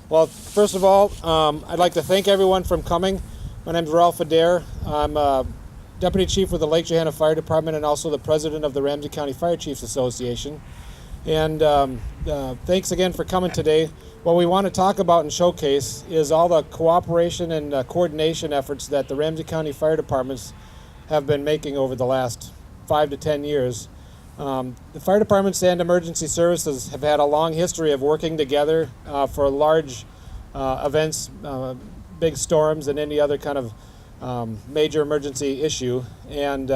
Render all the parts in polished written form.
Well, first of all, I'd like to thank everyone for coming. My name is Ralph Adair. I'm Deputy Chief with the Lake Johanna Fire Department and also the President of the Ramsey County Fire Chiefs Association. And thanks again for coming today. What we want to talk about and showcase is all the cooperation and coordination efforts that the Ramsey County Fire Departments have been making over the last 5 to 10 years. The fire departments and emergency services have had a long history of working together for large events, big storms, and any other kind of major emergency issue. And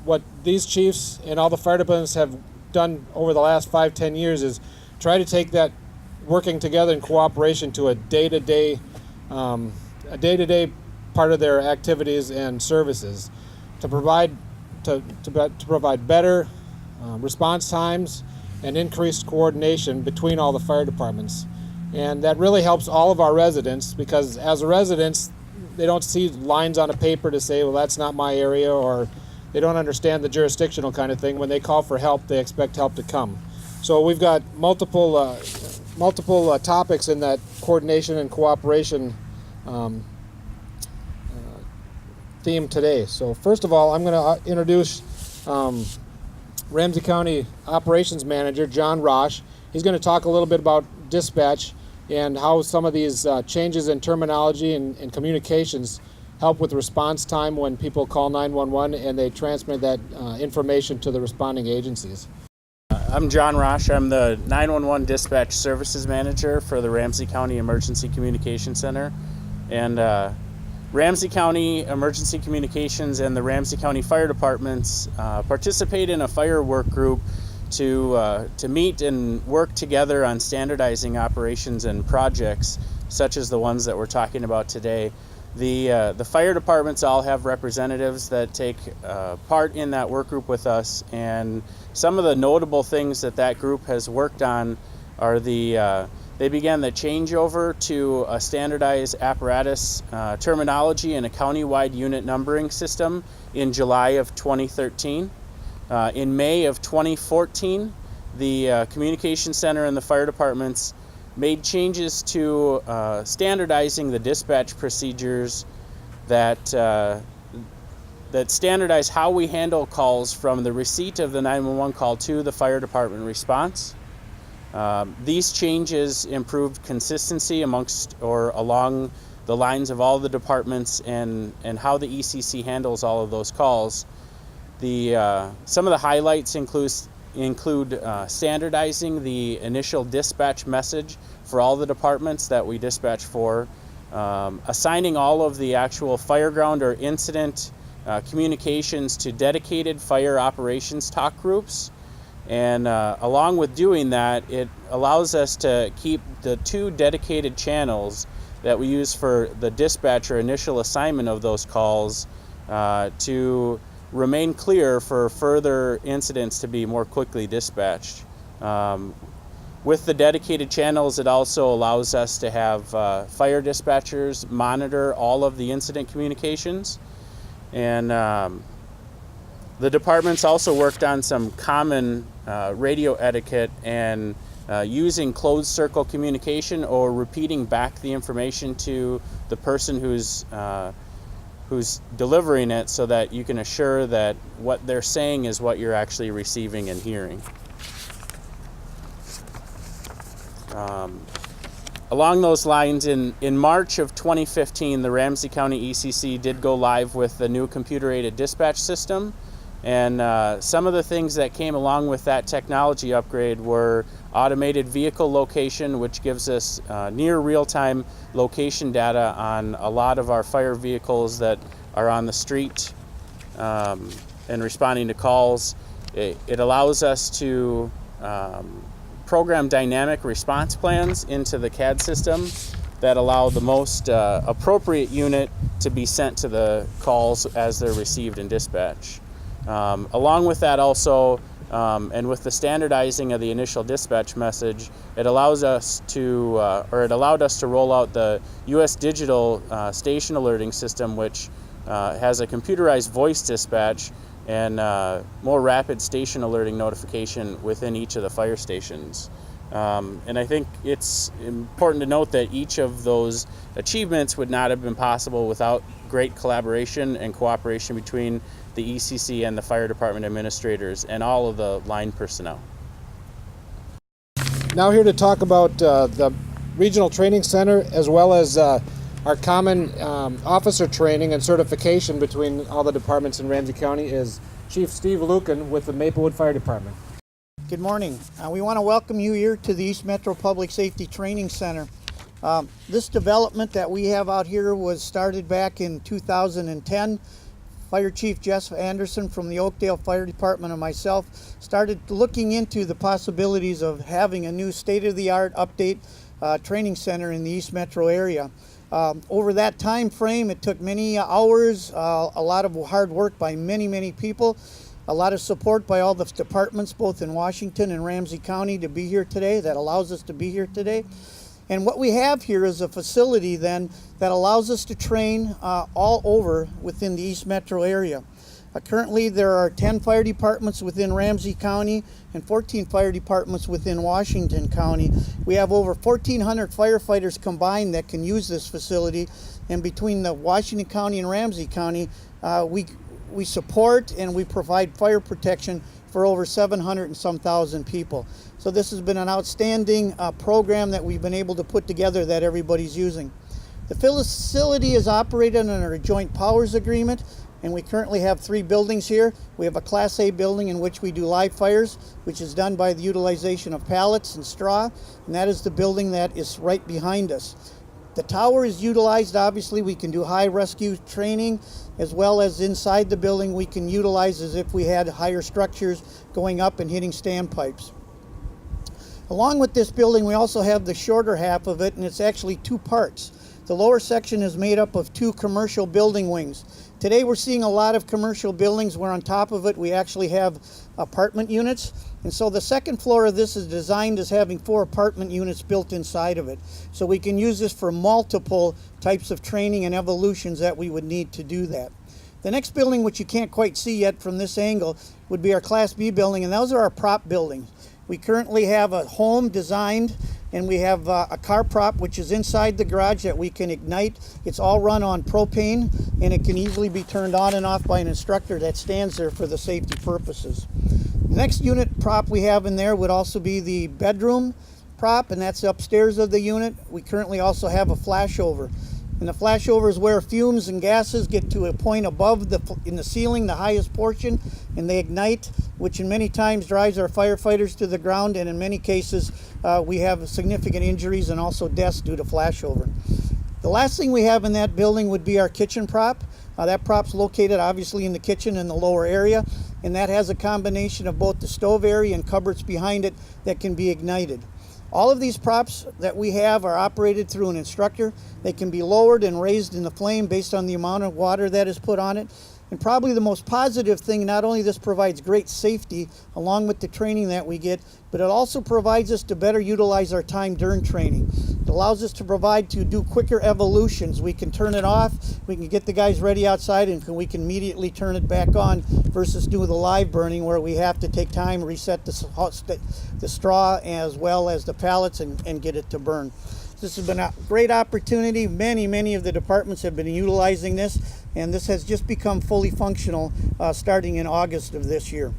what these chiefs and all the fire departments have done over the last 5-10 years is try to take that working together in cooperation to a day-to-day part of their activities and services to provide better response times and increased coordination between all the fire departments. And that really helps all of our residents, because as a residents, they don't see lines on a paper to say, well, that's not my area, or they don't understand the jurisdictional kind of thing. When they call for help, they expect help to come. So we've got multiple topics in that coordination and cooperation theme today. So first of all, I'm going to introduce Ramsey County Operations Manager John Rosh. He's going to talk a little bit about dispatch and how some of these changes in terminology and communications help with response time when people call 911 and they transmit that information to the responding agencies. I'm John Rosh. I'm the 911 Dispatch Services Manager for the Ramsey County Emergency Communication Center. And Ramsey County Emergency Communications and the Ramsey County Fire Departments participate in a firework group to meet and work together on standardizing operations and projects such as the ones that we're talking about today. The fire departments all have representatives that take part in that work group with us, and some of the notable things that group has worked on are they began the changeover to a standardized apparatus terminology and a county-wide unit numbering system in July of 2013. In May of 2014, the Communication Center and the fire departments made changes to standardizing the dispatch procedures that standardize how we handle calls from the receipt of the 911 call to the fire department response. These changes improved consistency along the lines of all the departments and how the ECC handles all of those calls. Some of the highlights include standardizing the initial dispatch message for all the departments that we dispatch for, assigning all of the actual fireground or incident communications to dedicated fire operations talk groups. And along with doing that, it allows us to keep the 2 dedicated channels that we use for the dispatch or initial assignment of those calls to remain clear for further incidents to be more quickly dispatched. With the dedicated channels, it also allows us to have fire dispatchers monitor all of the incident communications. And the departments also worked on some common radio etiquette and using closed circle communication or repeating back the information to the person who's delivering it, so that you can assure that what they're saying is what you're actually receiving and hearing. Along those lines, in March of 2015, the Ramsey County ECC did go live with the new computer-aided dispatch system. And some of the things that came along with that technology upgrade were automated vehicle location, which gives us near real-time location data on a lot of our fire vehicles that are on the street and responding to calls. It allows us to program dynamic response plans into the CAD system that allow the most appropriate unit to be sent to the calls as they're received in dispatch. Along with that also, and with the standardizing of the initial dispatch message, it allows us to, it allowed us to roll out the U.S. Digital Station Alerting System, which has a computerized voice dispatch and more rapid station alerting notification within each of the fire stations. And I think it's important to note that each of those achievements would not have been possible without great collaboration and cooperation between the ECC and the fire department administrators and all of the line personnel. Now here to talk about the Regional Training Center, as well as our common officer training and certification between all the departments in Ramsey County, is Chief Steve Lucan with the Maplewood Fire Department. Good morning. We want to welcome you here to the East Metro Public Safety Training Center. This development that we have out here was started back in 2010. Fire Chief Jeff Anderson from the Oakdale Fire Department and myself started looking into the possibilities of having a new state-of-the-art update training center in the East Metro area. Over that time frame, it took many hours, a lot of hard work by many people, a lot of support by all the departments both in Washington and Ramsey County to be here today. That allows us to be here today. And what we have here is a facility then that allows us to train all over within the East Metro area. Currently there are 10 fire departments within Ramsey County and 14 fire departments within Washington County. We have over 1,400 firefighters combined that can use this facility, and between the Washington County and Ramsey County, we support and we provide fire protection for over 700 and some thousand people. So this has been an outstanding program that we've been able to put together that everybody's using. The facility is operated under a joint powers agreement, and we currently have 3 buildings here. We have a Class A building in which we do live fires, which is done by the utilization of pallets and straw, and that is the building that is right behind us. The tower is utilized, obviously, we can do high rescue training, as well as inside the building we can utilize as if we had higher structures going up and hitting standpipes. Along with this building, we also have the shorter half of it, and it's actually 2 parts. The lower section is made up of 2 commercial building wings. Today we're seeing a lot of commercial buildings where on top of it we actually have apartment units. And so the second floor of this is designed as having 4 apartment units built inside of it. So we can use this for multiple types of training and evolutions that we would need to do that. The next building, which you can't quite see yet from this angle, would be our Class B building, and those are our prop buildings. We currently have a home designed, and we have a car prop which is inside the garage that we can ignite. It's all run on propane, and it can easily be turned on and off by an instructor that stands there for the safety purposes. The next unit prop we have in there would also be the bedroom prop, and that's upstairs of the unit. We currently also have a flashover. And the flashover is where fumes and gases get to a point above in the ceiling, the highest portion, and they ignite, which in many times drives our firefighters to the ground, and in many cases we have significant injuries and also deaths due to flashover. The last thing we have in that building would be our kitchen prop. That prop's located obviously in the kitchen in the lower area, and that has a combination of both the stove area and cupboards behind it that can be ignited. All of these props that we have are operated through an instructor. They can be lowered and raised in the flame based on the amount of water that is put on it. And probably the most positive thing, not only this provides great safety along with the training that we get, but it also provides us to better utilize our time during training. It allows us to do quicker evolutions. We can turn it off, we can get the guys ready outside, and we can immediately turn it back on versus do the live burning where we have to take time, reset the straw as well as the pallets and get it to burn. This has been a great opportunity. Many of the departments have been utilizing this, and this has just become fully functional starting in August of this year.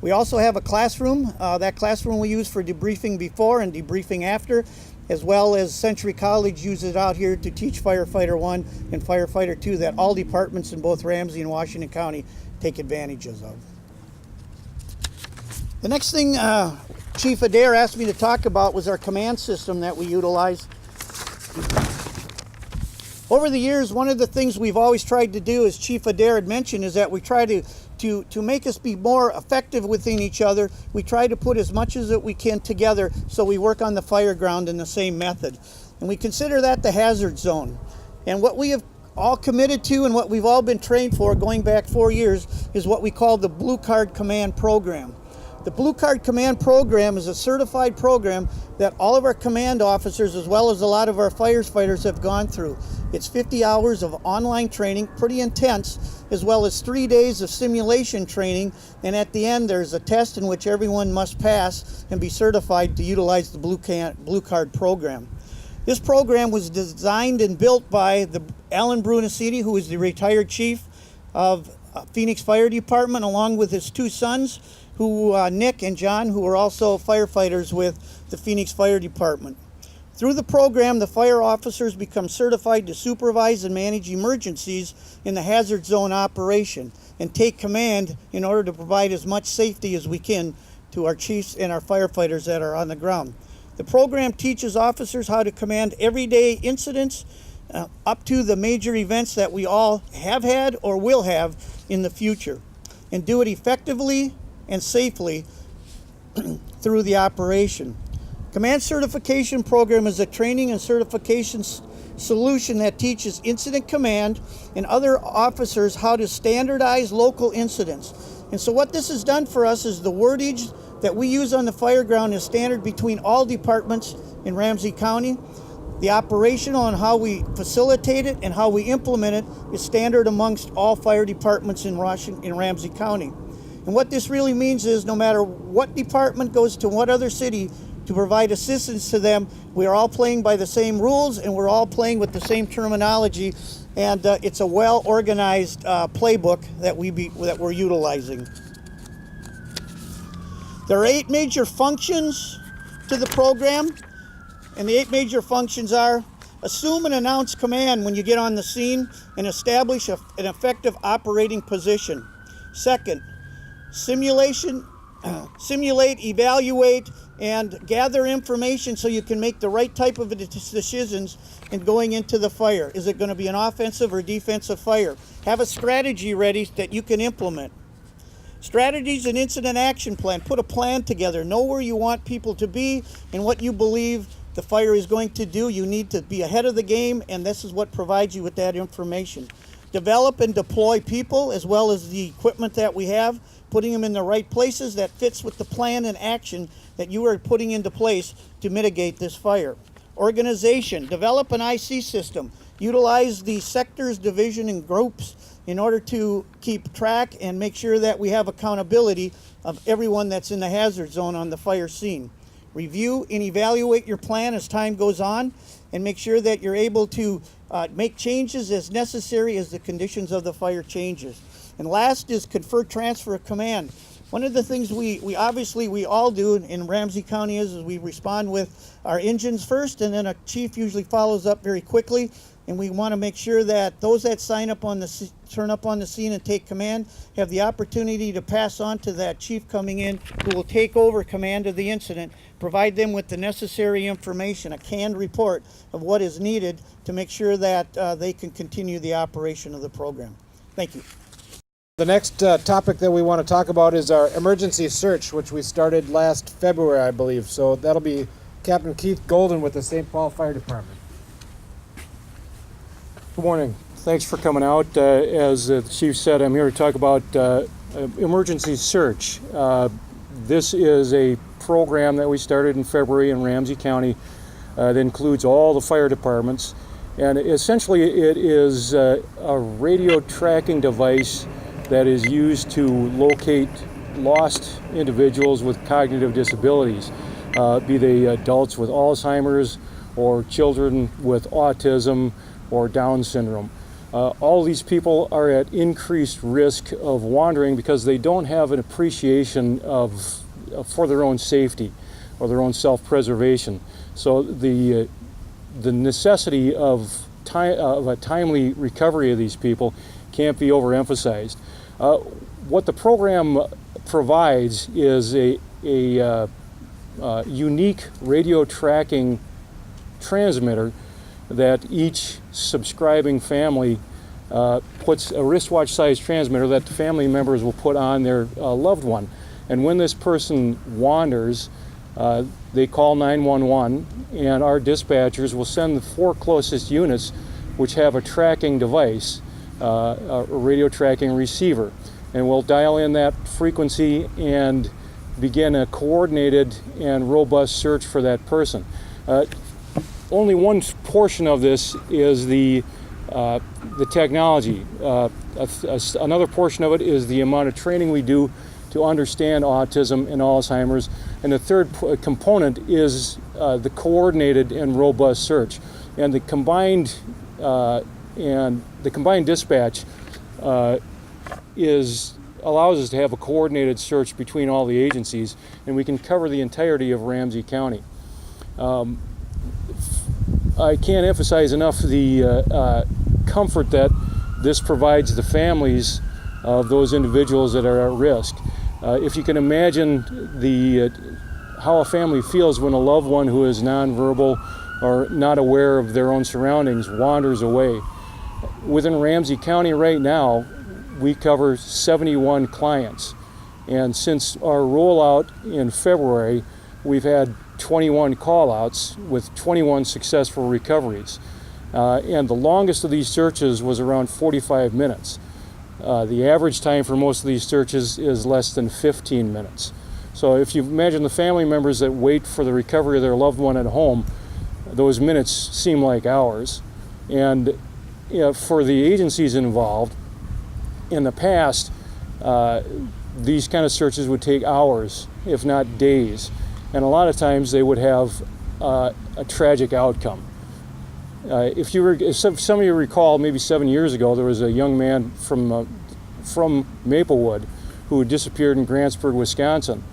We also have a classroom. That classroom we use for debriefing before and debriefing after, as well as Century College uses it out here to teach Firefighter 1 and Firefighter 2 that all departments in both Ramsey and Washington County take advantages of. The next thing Chief Adair asked me to talk about was our command system that we utilize. Over the years, one of the things we've always tried to do, as Chief Adair had mentioned, is that we try to make us be more effective within each other. We try to put as much as that we can together so we work on the fire ground in the same method. And we consider that the hazard zone. And what we have all committed to and what we've all been trained for going back 4 years is what we call the Blue Card Command Program. The Blue Card Command program is a certified program that all of our command officers, as well as a lot of our firefighters, have gone through. It's 50 hours of online training, pretty intense, as well as 3 days of simulation training, and at the end there's a test in which everyone must pass and be certified to utilize the Blue Card program. This program was designed and built by Alan Brunaciti, who is the retired chief of Phoenix Fire Department, along with his two sons, Nick and John, who are also firefighters with the Phoenix Fire Department. Through the program, the fire officers become certified to supervise and manage emergencies in the hazard zone operation and take command in order to provide as much safety as we can to our chiefs and our firefighters that are on the ground. The program teaches officers how to command everyday incidents up to the major events that we all have had or will have in the future, and do it effectively and safely through the operation. Command Certification Program is a training and certification solution that teaches incident command and other officers how to standardize local incidents. And so what this has done for us is the wordage that we use on the fire ground is standard between all departments in Ramsey County. The operational and how we facilitate it and how we implement it is standard amongst all fire departments in Ramsey County. And what this really means is no matter what department goes to what other city to provide assistance to them, we are all playing by the same rules and we're all playing with the same terminology, and it's a well-organized playbook that we're utilizing. There are 8 major functions to the program, and the 8 major functions are: assume and announce command when you get on the scene and establish an effective operating position. Second, simulate, evaluate, and gather information so you can make the right type of decisions in going into the fire. Is it going to be an offensive or defensive fire? Have a strategy ready that you can implement. Strategies and incident action plan. Put a plan together. Know where you want people to be and what you believe the fire is going to do. You need to be ahead of the game, and this is what provides you with that information. Develop and deploy people as well as the equipment that we have, putting them in the right places that fits with the plan and action that you are putting into place to mitigate this fire. Organization. Develop an IC system. Utilize the sectors, division, and groups in order to keep track and make sure that we have accountability of everyone that's in the hazard zone on the fire scene. Review and evaluate your plan as time goes on, and make sure that you're able to make changes as necessary as the conditions of the fire changes. And last is confer transfer of command. One of the things we all do in Ramsey County is we respond with our engines first, and then a chief usually follows up very quickly. And we want to make sure that those that turn up on the scene and take command have the opportunity to pass on to that chief coming in, who will take over command of the incident, provide them with the necessary information, a canned report of what is needed to make sure that they can continue the operation of the program. Thank you. The next topic that we want to talk about is our emergency search, which we started last February, I believe. So that'll be Captain Keith Golden with the St. Paul Fire Department. Good morning. Thanks for coming out. As the chief said, I'm here to talk about emergency search. This is a program that we started in February in Ramsey County that includes all the fire departments. And essentially it is a radio tracking device that is used to locate lost individuals with cognitive disabilities, be they adults with Alzheimer's or children with autism or Down syndrome. All these people are at increased risk of wandering because they don't have an appreciation for their own safety or their own self-preservation. So the necessity of a timely recovery of these people can't be overemphasized. What the program provides is a unique radio tracking transmitter that each subscribing family puts a wristwatch-sized transmitter that the family members will put on their loved one. And when this person wanders, they call 911, and our dispatchers will send the 4 closest units, which have a tracking device, a radio tracking receiver. And we'll dial in that frequency and begin a coordinated and robust search for that person. Only one portion of this is the technology. Another portion of it is the amount of training we do to understand autism and Alzheimer's. And the third component is the coordinated and robust search. And the combined dispatch allows us to have a coordinated search between all the agencies, and we can cover the entirety of Ramsey County. I can't emphasize enough the comfort that this provides the families of those individuals that are at risk. If you can imagine how a family feels when a loved one who is nonverbal or not aware of their own surroundings wanders away. Within Ramsey County right now, we cover 71 clients. And since our rollout in February, we've had 21 call-outs with 21 successful recoveries. And the longest of these searches was around 45 minutes. The average time for most of these searches is less than 15 minutes. So if you imagine the family members that wait for the recovery of their loved one at home, those minutes seem like hours. And for the agencies involved, in the past, these kind of searches would take hours, if not days. And a lot of times they would have a tragic outcome. If some of you recall, maybe 7 years ago, there was a young man from Maplewood who had disappeared in Grantsburg, Wisconsin.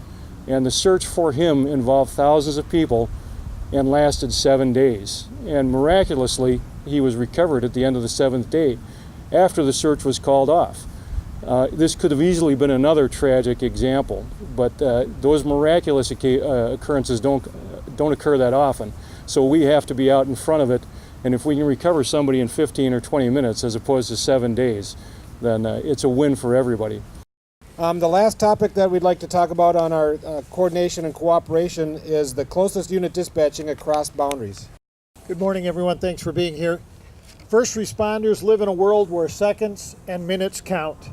And the search for him involved thousands of people and lasted 7 days. And miraculously, he was recovered at the end of the 7th day after the search was called off. This could have easily been another tragic example, but those miraculous occurrences don't occur that often. So we have to be out in front of it, and if we can recover somebody in 15 or 20 minutes as opposed to 7 days, then it's a win for everybody. The last topic that we'd like to talk about on our coordination and cooperation is the closest unit dispatching across boundaries. Good morning, everyone. Thanks for being here. First responders live in a world where seconds and minutes count,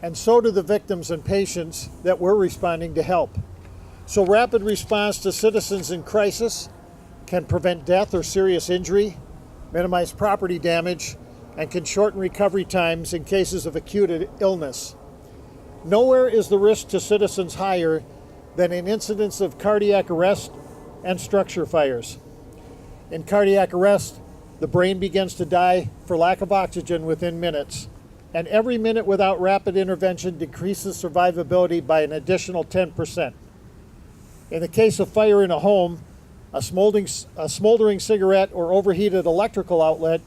and so do the victims and patients that we're responding to help. So rapid response to citizens in crisis can prevent death or serious injury, minimize property damage, and can shorten recovery times in cases of acute illness. Nowhere is the risk to citizens higher than in incidents of cardiac arrest and structure fires. In cardiac arrest, the brain begins to die for lack of oxygen within minutes, and every minute without rapid intervention decreases survivability by an additional 10%. In the case of fire in a home, a smoldering cigarette or overheated electrical outlet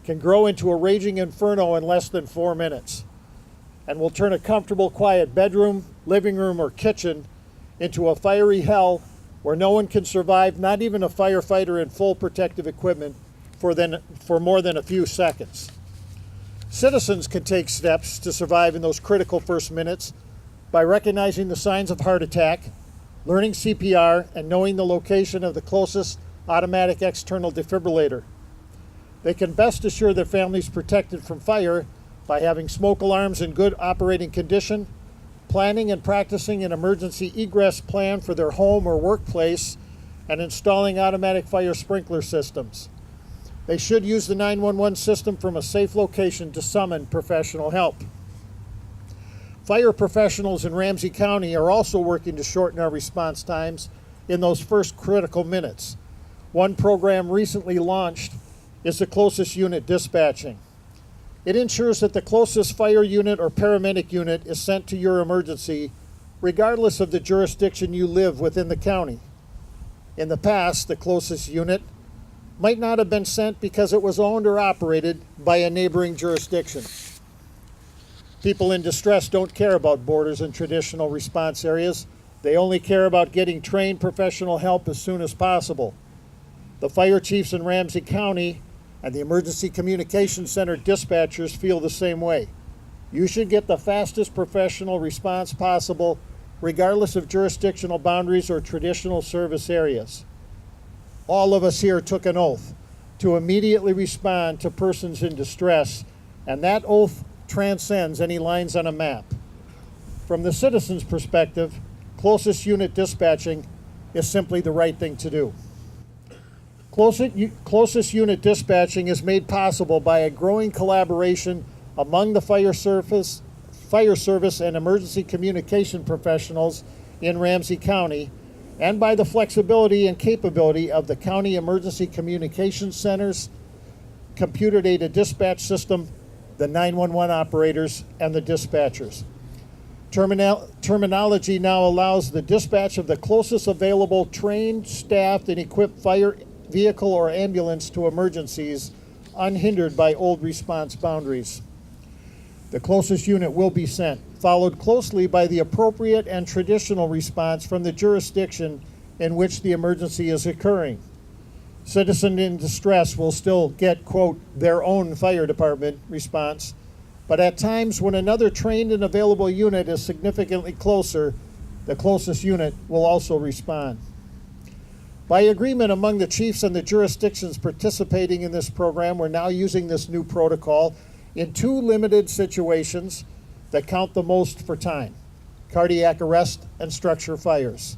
can grow into a raging inferno in less than 4 minutes, and will turn a comfortable, quiet bedroom, living room, or kitchen into a fiery hell where no one can survive, not even a firefighter in full protective equipment, for more than a few seconds. Citizens can take steps to survive in those critical first minutes by recognizing the signs of heart attack, learning CPR, and knowing the location of the closest automatic external defibrillator. They can best assure their families protected from fire by having smoke alarms in good operating condition, planning and practicing an emergency egress plan for their home or workplace, and installing automatic fire sprinkler systems. They should use the 911 system from a safe location to summon professional help. Fire professionals in Ramsey County are also working to shorten our response times in those first critical minutes. One program recently launched is the closest unit dispatching. It ensures that the closest fire unit or paramedic unit is sent to your emergency, regardless of the jurisdiction you live within the county. In the past, the closest unit might not have been sent because it was owned or operated by a neighboring jurisdiction. People in distress don't care about borders and traditional response areas. They only care about getting trained professional help as soon as possible. The fire chiefs in Ramsey County and the Emergency Communications Center dispatchers feel the same way. You should get the fastest professional response possible, regardless of jurisdictional boundaries or traditional service areas. All of us here took an oath to immediately respond to persons in distress, and that oath transcends any lines on a map. From the citizen's perspective, closest unit dispatching is simply the right thing to do. Closest unit dispatching is made possible by a growing collaboration among the fire service and emergency communication professionals in Ramsey County, and by the flexibility and capability of the County Emergency Communications Centers, computer-aided dispatch system, the 911 operators, and the dispatchers. Terminology now allows the dispatch of the closest available trained, staffed, and equipped fire vehicle or ambulance to emergencies, unhindered by old response boundaries. The closest unit will be sent, followed closely by the appropriate and traditional response from the jurisdiction in which the emergency is occurring. Citizen in distress will still get, quote, their own fire department response, but at times when another trained and available unit is significantly closer, the closest unit will also respond. By agreement among the chiefs and the jurisdictions participating in this program, we're now using this new protocol in 2 limited situations that count the most for time: cardiac arrest and structure fires.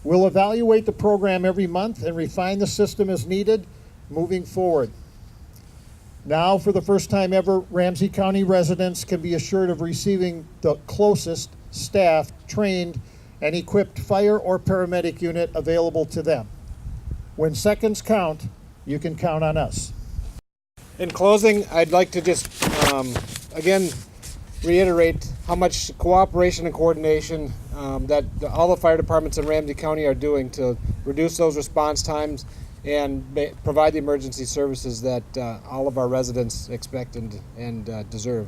We'll evaluate the program every month and refine the system as needed moving forward. Now, for the first time ever, Ramsey County residents can be assured of receiving the closest staffed, trained, and equipped fire or paramedic unit available to them. When seconds count, you can count on us. In closing, I'd like to just, again, reiterate how much cooperation and coordination that all the fire departments in Ramsey County are doing to reduce those response times and provide the emergency services that all of our residents expect and deserve.